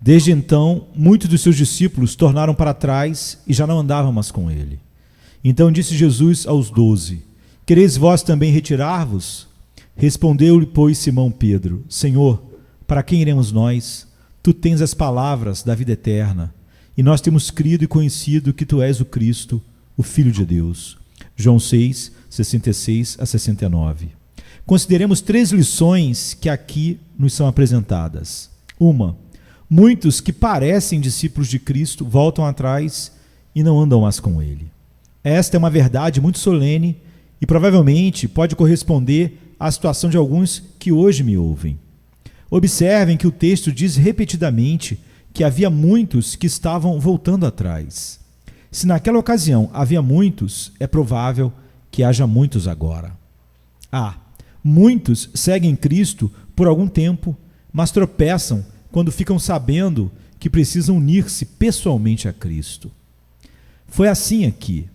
Desde então, muitos dos seus discípulos tornaram para trás e já não andavam mais com ele. Então disse Jesus aos 12: Quereis vós também retirar-vos? Respondeu-lhe, pois, Simão Pedro: Senhor, para quem iremos nós? Tu tens as palavras da vida eterna, e nós temos crido e conhecido que tu és o Cristo, o Filho de Deus. João 6, 66 a 69. Consideremos 3 lições que aqui nos são apresentadas. 1. Muitos que parecem discípulos de Cristo voltam atrás e não andam mais com ele. Esta é uma verdade muito solene e provavelmente pode corresponder à situação de alguns que hoje me ouvem. Observem que o texto diz repetidamente que havia muitos que estavam voltando atrás. Se naquela ocasião havia muitos, é provável que haja muitos agora. Muitos seguem Cristo por algum tempo, mas tropeçam quando ficam sabendo que precisam unir-se pessoalmente a Cristo. Foi assim aqui.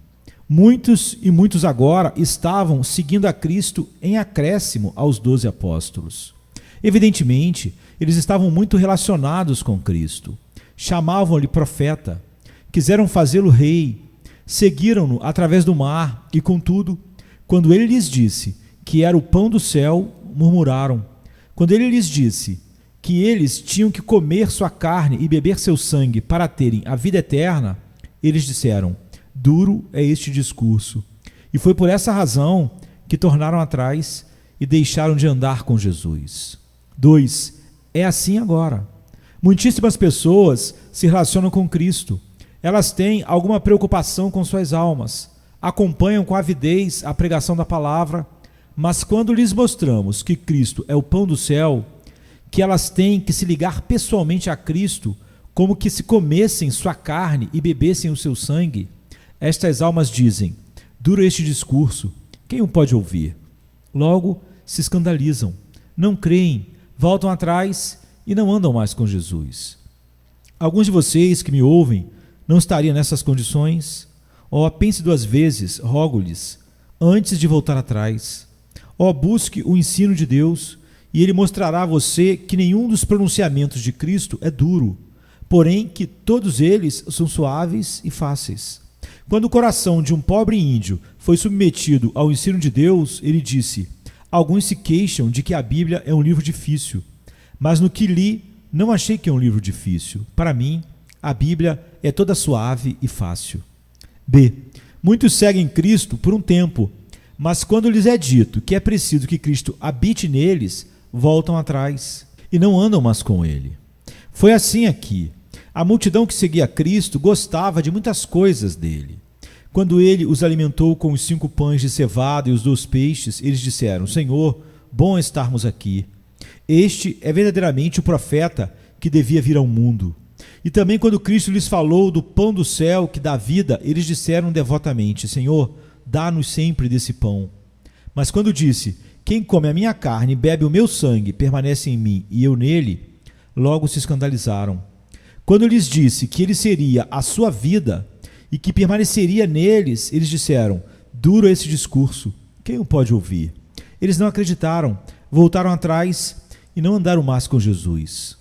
Muitos e muitos agora estavam seguindo a Cristo em acréscimo aos 12 apóstolos. Evidentemente, eles estavam muito relacionados com Cristo. Chamavam-lhe profeta, quiseram fazê-lo rei, seguiram-no através do mar e, contudo, quando ele lhes disse que era o pão do céu, murmuraram. Quando ele lhes disse que eles tinham que comer sua carne e beber seu sangue para terem a vida eterna, eles disseram: duro é este discurso. E foi por essa razão que tornaram atrás e deixaram de andar com Jesus. 2. É assim agora. Muitíssimas pessoas se relacionam com Cristo. Elas têm alguma preocupação com suas almas, acompanham com avidez a pregação da palavra, mas quando lhes mostramos que Cristo é o pão do céu, que elas têm que se ligar pessoalmente a Cristo, como que se comessem sua carne e bebessem o seu sangue, estas almas dizem: duro este discurso, quem o pode ouvir? Logo se escandalizam, não creem, voltam atrás e não andam mais com Jesus. Alguns de vocês que me ouvem não estariam nessas condições? Pense 2 vezes, rogo-lhes, antes de voltar atrás. Busque o ensino de Deus e ele mostrará a você que nenhum dos pronunciamentos de Cristo é duro, porém que todos eles são suaves e fáceis. Quando o coração de um pobre índio foi submetido ao ensino de Deus, ele disse: alguns se queixam de que a Bíblia é um livro difícil, mas no que li, não achei que é um livro difícil. Para mim, a Bíblia é toda suave e fácil. B. Muitos seguem Cristo por um tempo, mas quando lhes é dito que é preciso que Cristo habite neles, voltam atrás e não andam mais com ele. Foi assim aqui. A multidão que seguia Cristo gostava de muitas coisas dele. Quando ele os alimentou com os 5 pães de cevada e os 2 peixes, eles disseram: Senhor, bom estarmos aqui. Este é verdadeiramente o profeta que devia vir ao mundo. E também quando Cristo lhes falou do pão do céu que dá vida, eles disseram devotamente: Senhor, dá-nos sempre desse pão. Mas quando disse: quem come a minha carne e bebe o meu sangue permanece em mim e eu nele, logo se escandalizaram. Quando lhes disse que ele seria a sua vida e que permaneceria neles, eles disseram: duro é esse discurso, quem o pode ouvir? Eles não acreditaram, voltaram atrás e não andaram mais com Jesus.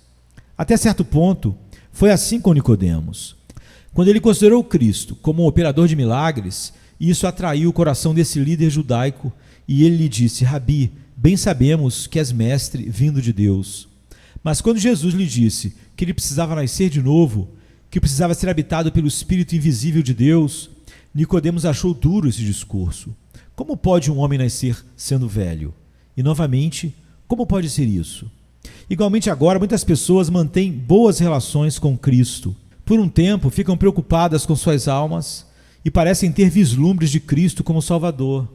Até certo ponto, foi assim com Nicodemos. Quando ele considerou Cristo como um operador de milagres, isso atraiu o coração desse líder judaico e ele lhe disse: Rabi, bem sabemos que és mestre vindo de Deus. Mas quando Jesus lhe disse que ele precisava nascer de novo, que precisava ser habitado pelo Espírito invisível de Deus, Nicodemos achou duro esse discurso. Como pode um homem nascer sendo velho? E novamente, como pode ser isso? Igualmente agora, muitas pessoas mantêm boas relações com Cristo. Por um tempo, ficam preocupadas com suas almas e parecem ter vislumbres de Cristo como Salvador.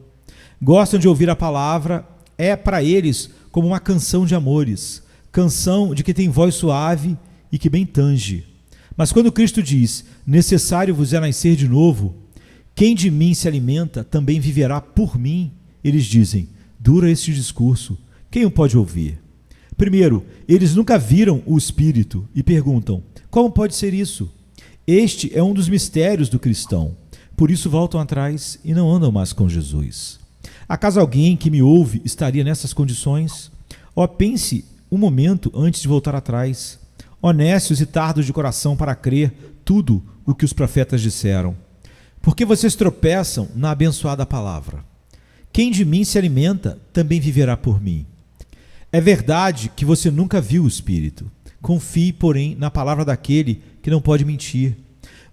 Gostam de ouvir a palavra, é para eles como uma canção de amores, canção de que tem voz suave e que bem tange. Mas quando Cristo diz: necessário vos é nascer de novo, quem de mim se alimenta também viverá por mim, eles dizem: dura este discurso, quem o pode ouvir? Primeiro, eles nunca viram o Espírito e perguntam: como pode ser isso? Este é um dos mistérios do cristão, por isso voltam atrás e não andam mais com Jesus. Acaso alguém que me ouve estaria nessas condições? Pense um momento antes de voltar atrás. honestos e tardos de coração para crer tudo o que os profetas disseram. Porque vocês tropeçam na abençoada palavra. Quem de mim se alimenta, também viverá por mim. É verdade que você nunca viu o Espírito. Confie, porém, na palavra daquele que não pode mentir.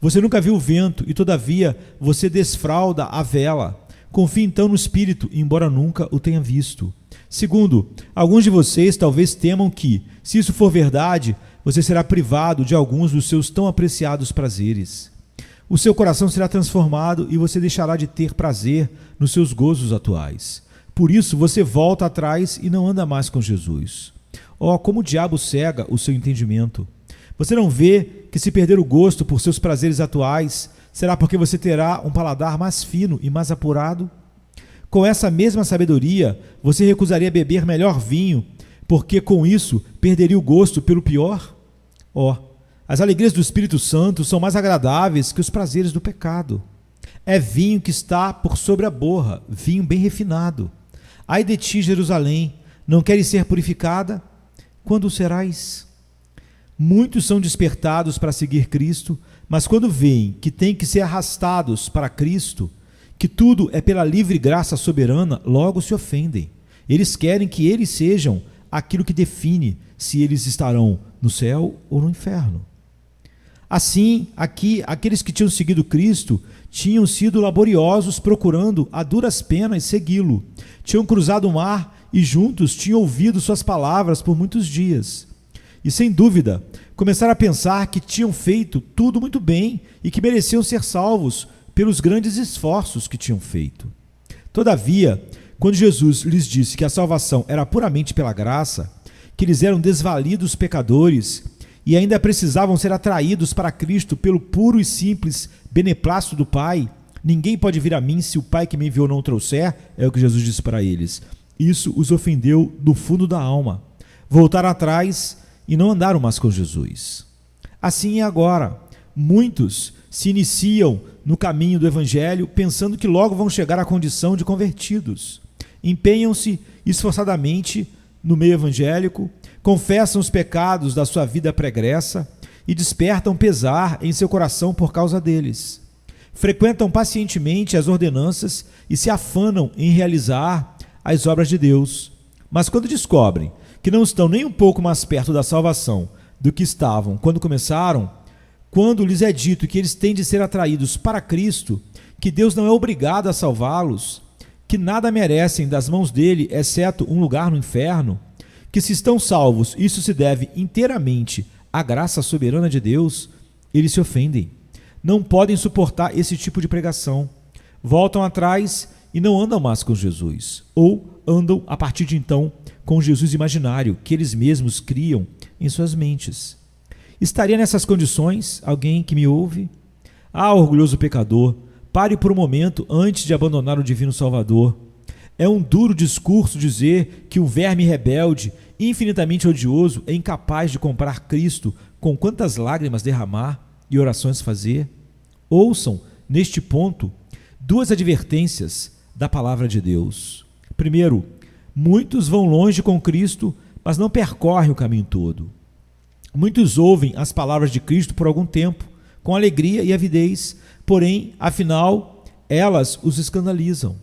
Você nunca viu o vento e, todavia, você desfralda a vela. Confie então no Espírito, embora nunca o tenha visto. Segundo, alguns de vocês talvez temam que, se isso for verdade, você será privado de alguns dos seus tão apreciados prazeres. O seu coração será transformado e você deixará de ter prazer nos seus gozos atuais. Por isso, você volta atrás e não anda mais com Jesus. Oh, como o diabo cega o seu entendimento! Você não vê que, se perder o gosto por seus prazeres atuais, será porque você terá um paladar mais fino e mais apurado? Com essa mesma sabedoria, você recusaria beber melhor vinho, porque com isso perderia o gosto pelo pior? Oh, as alegrias do Espírito Santo são mais agradáveis que os prazeres do pecado. É vinho que está por sobre a borra, vinho bem refinado. Ai de ti, Jerusalém, não queres ser purificada? Quando serás? Muitos são despertados para seguir Cristo, mas quando veem que têm que ser arrastados para Cristo, que tudo é pela livre graça soberana, logo se ofendem. Eles querem que eles sejam aquilo que define se eles estarão no céu ou no inferno. Assim, aqui, aqueles que tinham seguido Cristo tinham sido laboriosos procurando a duras penas segui-lo. Tinham cruzado o mar e juntos tinham ouvido suas palavras por muitos dias. E sem dúvida, começaram a pensar que tinham feito tudo muito bem e que mereciam ser salvos pelos grandes esforços que tinham feito. Todavia, quando Jesus lhes disse que a salvação era puramente pela graça, que eles eram desvalidos pecadores e ainda precisavam ser atraídos para Cristo pelo puro e simples beneplácito do Pai, ninguém pode vir a mim se o Pai que me enviou não o trouxer, é o que Jesus disse para eles. Isso os ofendeu do fundo da alma. Voltaram atrás e não andaram mais com Jesus. Assim é agora. Muitos se iniciam no caminho do Evangelho pensando que logo vão chegar à condição de convertidos. Empenham-se esforçadamente no meio evangélico, confessam os pecados da sua vida pregressa e despertam pesar em seu coração por causa deles. Frequentam pacientemente as ordenanças e se afanam em realizar as obras de Deus. Mas quando descobrem que não estão nem um pouco mais perto da salvação do que estavam quando começaram, quando lhes é dito que eles têm de ser atraídos para Cristo, que Deus não é obrigado a salvá-los, que nada merecem das mãos dele, exceto um lugar no inferno, que se estão salvos, isso se deve inteiramente à graça soberana de Deus, eles se ofendem. Não podem suportar esse tipo de pregação. Voltam atrás e não andam mais com Jesus, ou andam a partir de então com o Jesus imaginário que eles mesmos criam em suas mentes. Estaria nessas condições alguém que me ouve? Ah, orgulhoso pecador, pare por um momento antes de abandonar o divino Salvador. É um duro discurso dizer que um verme rebelde, infinitamente odioso, é incapaz de comprar Cristo com quantas lágrimas derramar e orações fazer. Ouçam, neste ponto, duas advertências da palavra de Deus. Primeiro, muitos vão longe com Cristo, mas não percorrem o caminho todo. Muitos ouvem as palavras de Cristo por algum tempo, com alegria e avidez, porém, afinal, elas os escandalizam.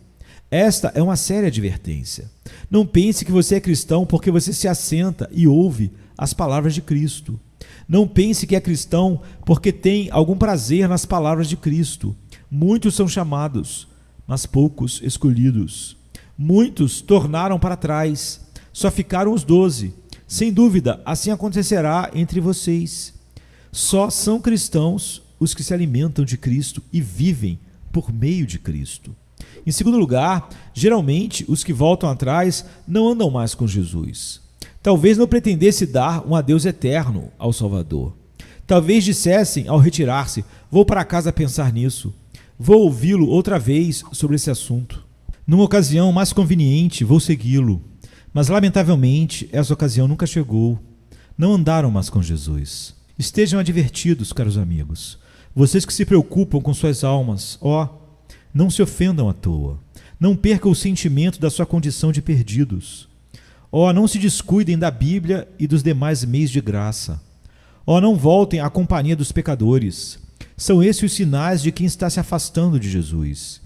Esta é uma séria advertência. Não pense que você é cristão porque você se assenta e ouve as palavras de Cristo. Não pense que é cristão porque tem algum prazer nas palavras de Cristo. Muitos são chamados, mas poucos escolhidos. Muitos tornaram para trás, só ficaram os 12. Sem dúvida, assim acontecerá entre vocês. Só são cristãos os que se alimentam de Cristo e vivem por meio de Cristo. Em segundo lugar, geralmente os que voltam atrás não andam mais com Jesus. Talvez não pretendesse dar um adeus eterno ao Salvador. Talvez dissessem ao retirar-se: vou para casa pensar nisso. Vou ouvi-lo outra vez sobre esse assunto. Numa ocasião mais conveniente, vou segui-lo. Mas, lamentavelmente, essa ocasião nunca chegou. Não andaram mais com Jesus. Estejam advertidos, caros amigos. Vocês que se preocupam com suas almas, não se ofendam à toa. Não percam o sentimento da sua condição de perdidos. Não se descuidem da Bíblia e dos demais meios de graça. Ó, não voltem à companhia dos pecadores. São esses os sinais de quem está se afastando de Jesus.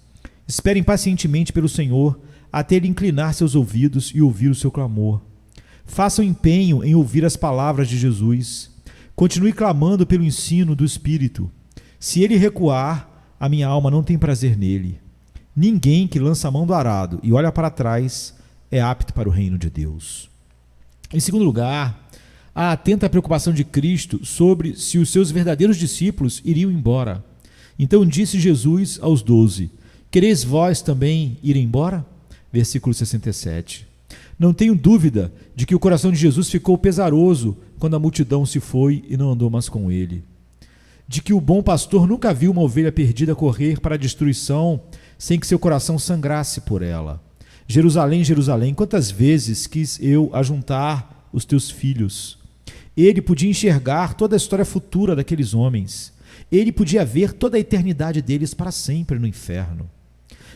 Esperem pacientemente pelo Senhor, até Ele inclinar seus ouvidos e ouvir o seu clamor. Façam empenho em ouvir as palavras de Jesus. Continue clamando pelo ensino do Espírito. Se Ele recuar, a minha alma não tem prazer nele. Ninguém que lança a mão do arado e olha para trás é apto para o reino de Deus. Em segundo lugar, a atenta preocupação de Cristo sobre se os seus verdadeiros discípulos iriam embora. Então disse Jesus aos 12: Quereis vós também ir embora? Versículo 67. Não tenho dúvida de que o coração de Jesus ficou pesaroso quando a multidão se foi e não andou mais com ele. De que o bom pastor nunca viu uma ovelha perdida correr para a destruição sem que seu coração sangrasse por ela. Jerusalém, Jerusalém, quantas vezes quis eu ajuntar os teus filhos? Ele podia enxergar toda a história futura daqueles homens. Ele podia ver toda a eternidade deles para sempre no inferno.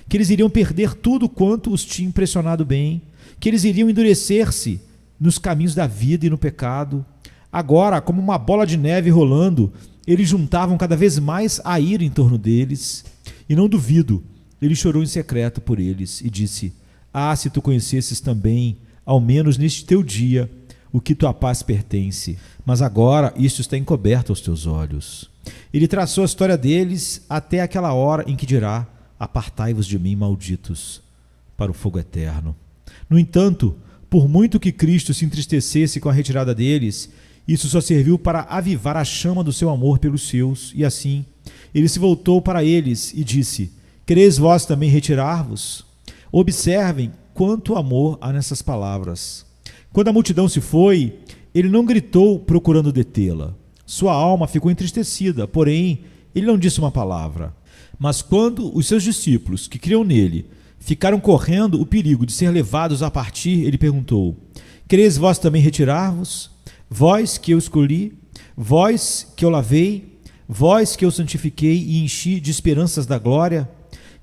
Que eles iriam perder tudo quanto os tinha impressionado bem, que eles iriam endurecer-se nos caminhos da vida e no pecado. Agora, como uma bola de neve rolando, eles juntavam cada vez mais a ira em torno deles. E não duvido, ele chorou em secreto por eles e disse: Ah, se tu conhecesses também, ao menos neste teu dia, o que tua paz pertence, mas agora isso está encoberto aos teus olhos. Ele traçou a história deles até aquela hora em que dirá: Apartai-vos de mim, malditos, para o fogo eterno. No entanto, por muito que Cristo se entristecesse com a retirada deles, isso só serviu para avivar a chama do seu amor pelos seus, e assim, ele se voltou para eles e disse: Quereis vós também retirar-vos? Observem quanto amor há nessas palavras. Quando a multidão se foi, ele não gritou procurando detê-la. Sua alma ficou entristecida, porém, ele não disse uma palavra. Mas quando os seus discípulos, que criam nele, ficaram correndo o perigo de ser levados a partir, ele perguntou: Quereis vós também retirar-vos? Vós que eu escolhi, vós que eu lavei, vós que eu santifiquei e enchi de esperanças da glória,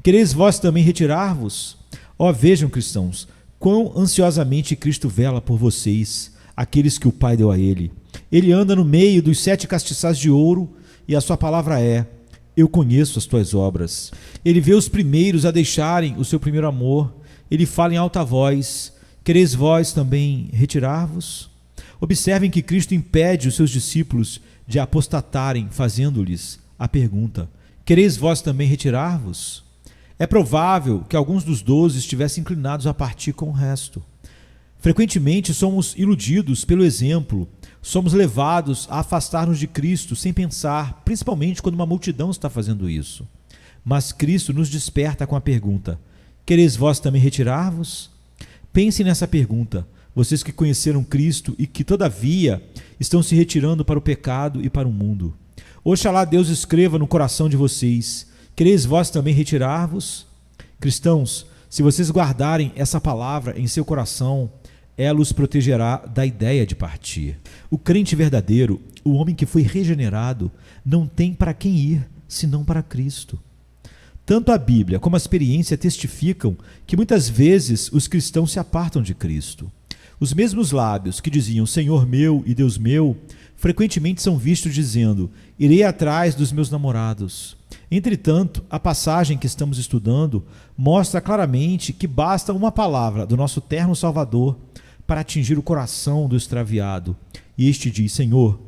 quereis vós também retirar-vos? Ó, vejam, cristãos, quão ansiosamente Cristo vela por vocês, aqueles que o Pai deu a ele. Ele anda no meio dos 7 castiçais de ouro e a sua palavra é: eu conheço as tuas obras. Ele vê os primeiros a deixarem o seu primeiro amor. Ele fala em alta voz: quereis vós também retirar-vos? Observem que Cristo impede os seus discípulos de apostatarem, fazendo-lhes a pergunta: quereis vós também retirar-vos? É provável que alguns dos 12 estivessem inclinados a partir com o resto. Frequentemente somos iludidos pelo exemplo, somos levados a afastar-nos de Cristo sem pensar, principalmente quando uma multidão está fazendo isso. Mas Cristo nos desperta com a pergunta: quereis vós também retirar-vos? Pensem nessa pergunta, vocês que conheceram Cristo e que, todavia, estão se retirando para o pecado e para o mundo. Oxalá Deus escreva no coração de vocês: quereis vós também retirar-vos? Cristãos, se vocês guardarem essa palavra em seu coração, ela os protegerá da ideia de partir. O crente verdadeiro, o homem que foi regenerado, não tem para quem ir, senão para Cristo. Tanto a Bíblia como a experiência testificam que muitas vezes os cristãos se apartam de Cristo. Os mesmos lábios que diziam Senhor meu e Deus meu, frequentemente são vistos dizendo: irei atrás dos meus namorados. Entretanto, a passagem que estamos estudando mostra claramente que basta uma palavra do nosso terno Salvador para atingir o coração do extraviado. E este diz: Senhor,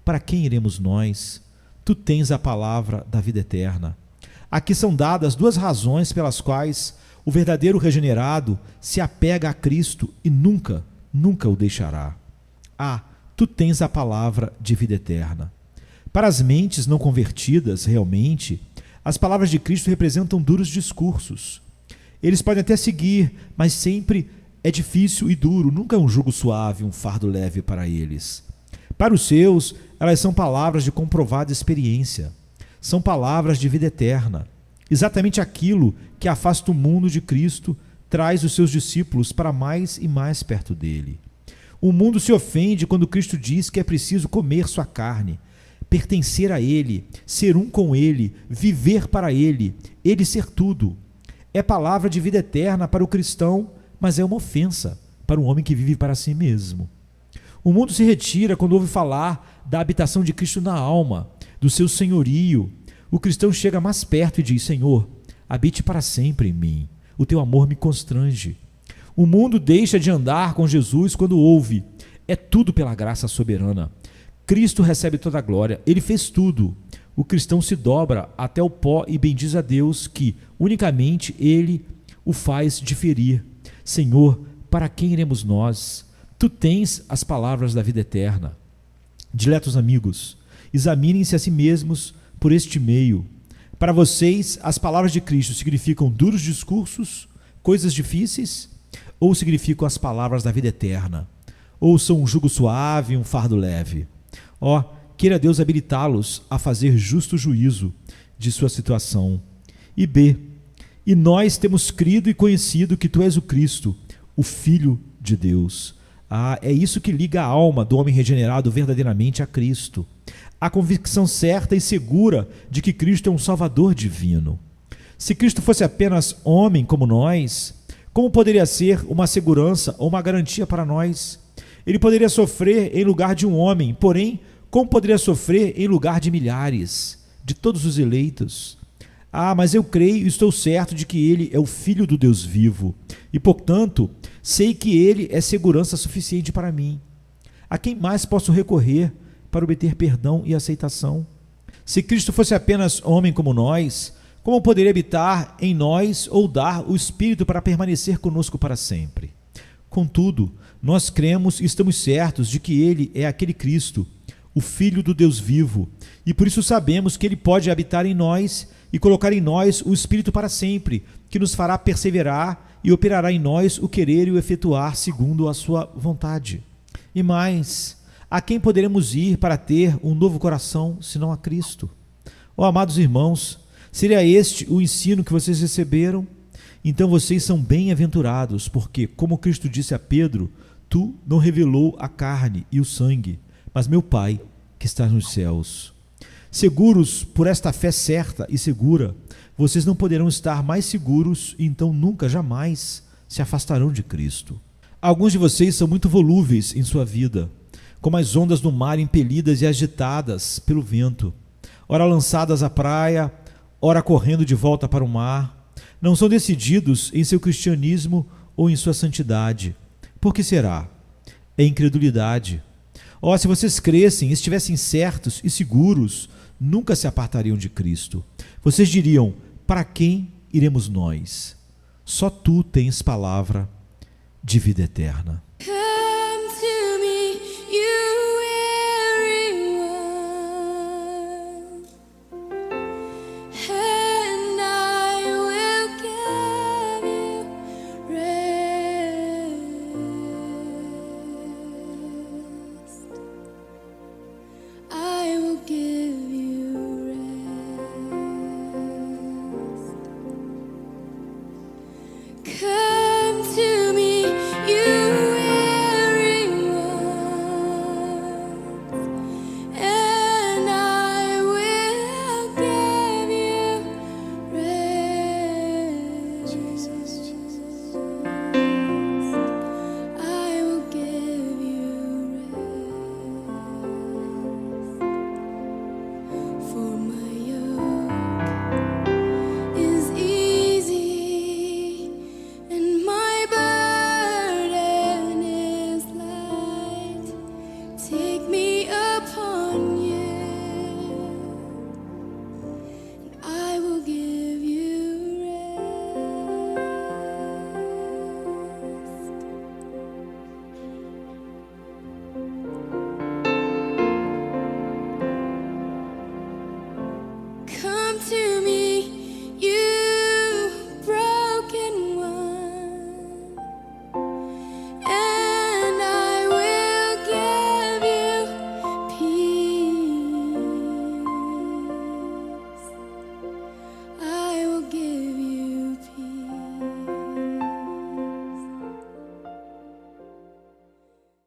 para quem iremos nós? Tu tens a palavra da vida eterna. Aqui são dadas 2 razões pelas quais o verdadeiro regenerado se apega a Cristo e nunca o deixará. Tu tens a palavra de vida eterna. Para as mentes não convertidas, realmente, as palavras de Cristo representam duros discursos. Eles podem até seguir, mas sempre é difícil e duro, nunca é um jugo suave, um fardo leve para eles. Para os seus, elas são palavras de comprovada experiência. São palavras de vida eterna. Exatamente aquilo que afasta o mundo de Cristo traz os seus discípulos para mais e mais perto dele. O mundo se ofende quando Cristo diz que é preciso comer sua carne, pertencer a ele, ser um com ele, viver para ele ser tudo. É palavra de vida eterna para o cristão, mas é uma ofensa para um homem que vive para si mesmo. O mundo se retira quando ouve falar da habitação de Cristo na alma, do seu senhorio. O cristão chega mais perto e diz: Senhor, habite para sempre em mim. O teu amor me constrange. O mundo deixa de andar com Jesus quando ouve: é tudo pela graça soberana. Cristo recebe toda a glória, ele fez tudo. O cristão se dobra até o pó e bendiz a Deus que unicamente ele o faz diferir. Senhor, para quem iremos nós? Tu tens as palavras da vida eterna. Diletos amigos, examinem-se a si mesmos por este meio. Para vocês, as palavras de Cristo significam duros discursos, coisas difíceis, ou significam as palavras da vida eterna? Ou são um jugo suave, um fardo leve? Queira Deus habilitá-los a fazer justo juízo de sua situação. E B, e nós temos crido e conhecido que tu és o Cristo, o Filho de Deus. É isso que liga a alma do homem regenerado verdadeiramente a Cristo. A convicção certa e segura de que Cristo é um Salvador divino. Se Cristo fosse apenas homem como nós, como poderia ser uma segurança ou uma garantia para nós? Ele poderia sofrer em lugar de um homem, porém, como poderia sofrer em lugar de milhares, de todos os eleitos? Mas eu creio e estou certo de que ele é o Filho do Deus vivo, e, portanto, sei que ele é segurança suficiente para mim. A quem mais posso recorrer para obter perdão e aceitação? Se Cristo fosse apenas homem como nós, como poderia habitar em nós ou dar o Espírito para permanecer conosco para sempre? Contudo, nós cremos e estamos certos de que ele é aquele Cristo, o Filho do Deus vivo, e por isso sabemos que ele pode habitar em nós e colocar em nós o Espírito para sempre, que nos fará perseverar e operará em nós o querer e o efetuar segundo a sua vontade. E mais, a quem poderemos ir para ter um novo coração, senão a Cristo? Amados irmãos, seria este o ensino que vocês receberam? Então vocês são bem-aventurados, porque, como Cristo disse a Pedro, tu não revelou a carne e o sangue, mas meu Pai que está nos céus. Seguros por esta fé certa e segura, vocês não poderão estar mais seguros e então nunca, jamais se afastarão de Cristo. Alguns de vocês são muito volúveis em sua vida, como as ondas do mar impelidas e agitadas pelo vento, ora lançadas à praia, ora correndo de volta para o mar. Não são decididos em seu cristianismo ou em sua santidade. Por que será? É incredulidade. Se vocês crescem, estivessem certos e seguros, nunca se apartariam de Cristo. Vocês diriam: para quem iremos nós? Só tu tens palavra de vida eterna.